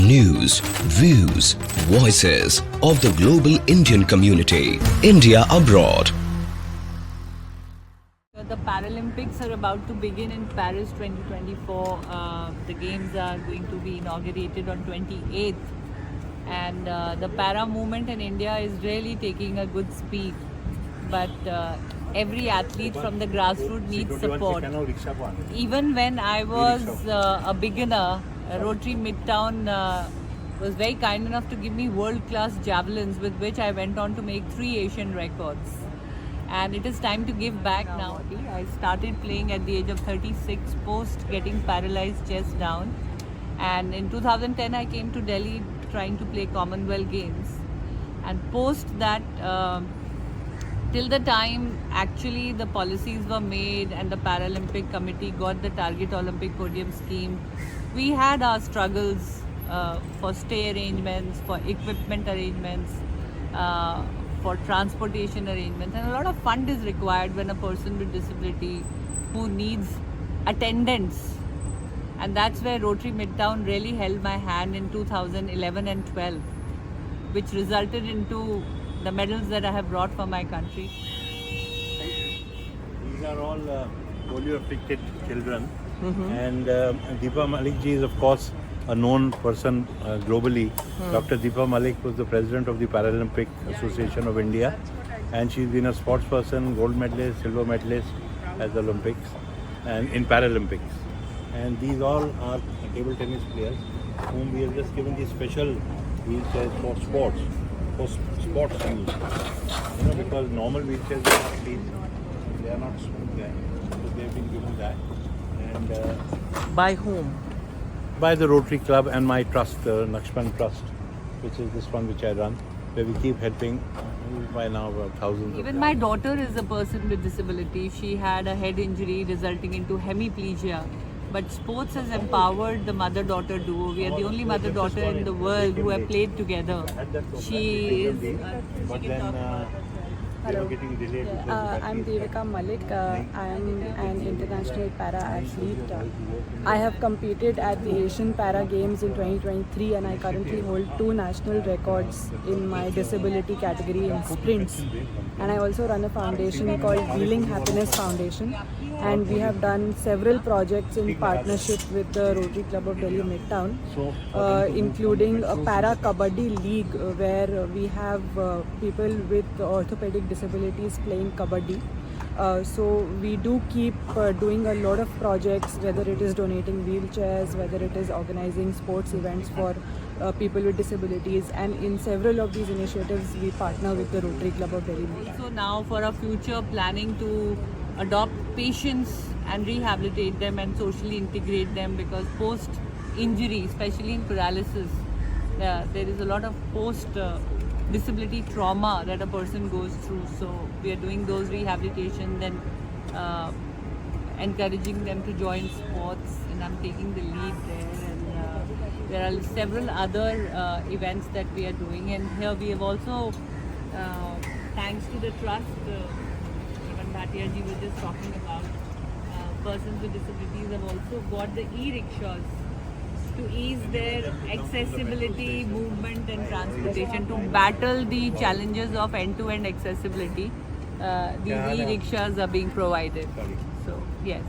News, views, voices of the global Indian community. India abroad. The Paralympics are about to begin in Paris 2024. The games are going to be inaugurated on 28th. And the para movement in India is really taking a good speed. But every athlete from the grassroots needs support. Even when I was a beginner, Rotary Midtown was very kind enough to give me world-class javelins with which I went on to make 3 Asian records. And it is time to give back now. I started playing at the age of 36 post getting paralyzed chest down. And in 2010 I came to Delhi trying to play Commonwealth Games. And post that, till the time actually the policies were made and the Paralympic Committee got the Target Olympic Podium scheme, we had our struggles for stay arrangements, for equipment arrangements, for transportation arrangements, and a lot of fund is required when a person with disability who needs attendance. And that's where Rotary Midtown really held my hand in 2011 and 12, which resulted into the medals that I have brought for my country. These are all polio-affected children, and Deepa Malik ji is of course a known person globally. Dr. Deepa Malik was the president of the Paralympic Association of India, and she's been a sports person, gold medalist, silver medalist at the Olympics and in Paralympics. And these all are table tennis players whom we have just given these special wheelchairs for sports use. Because normal wheelchairs are not clean, they are not smooth there, so they have been given that. And By whom? by the Rotary Club and my trust, the Nakshman Trust, which is this one which I run, where we keep helping by now thousands. Even my daughter is a person with disability. She had a head injury resulting into hemiplegia. But sports has empowered the mother-daughter duo. We are the only mother-daughter in the world who have played together. She is... But then they were getting delayed. I'm Devika Malik. I am an international para-athlete. I have competed at the Asian Para Games in 2023 and I currently hold 2 national records in my disability category in sprints. And I also run a foundation called Wheeling Happiness Foundation. And we have done several projects in partnership with the Rotary Club of Delhi Midtown, including a Para Kabaddi League where we have people with orthopedic disabilities playing Kabaddi. So we do keep doing a lot of projects, whether it is donating wheelchairs, whether it is organizing sports events for people with disabilities, and in several of these initiatives we partner with the Rotary Club of Delhi Midtown. So now for our future, planning to adopt patients and rehabilitate them and socially integrate them, because post injury, especially in paralysis, there is a lot of post disability trauma that a person goes through. So we are doing those rehabilitation, then encouraging them to join sports, and I'm taking the lead there. And there are several other events that we are doing, and here we have also, thanks to the trust, Bhatia ji was just talking about, persons with disabilities have also got the e-rickshaws to ease their accessibility, movement and transportation, to battle the challenges of end-to-end accessibility. These e-rickshaws are being provided. So, yes.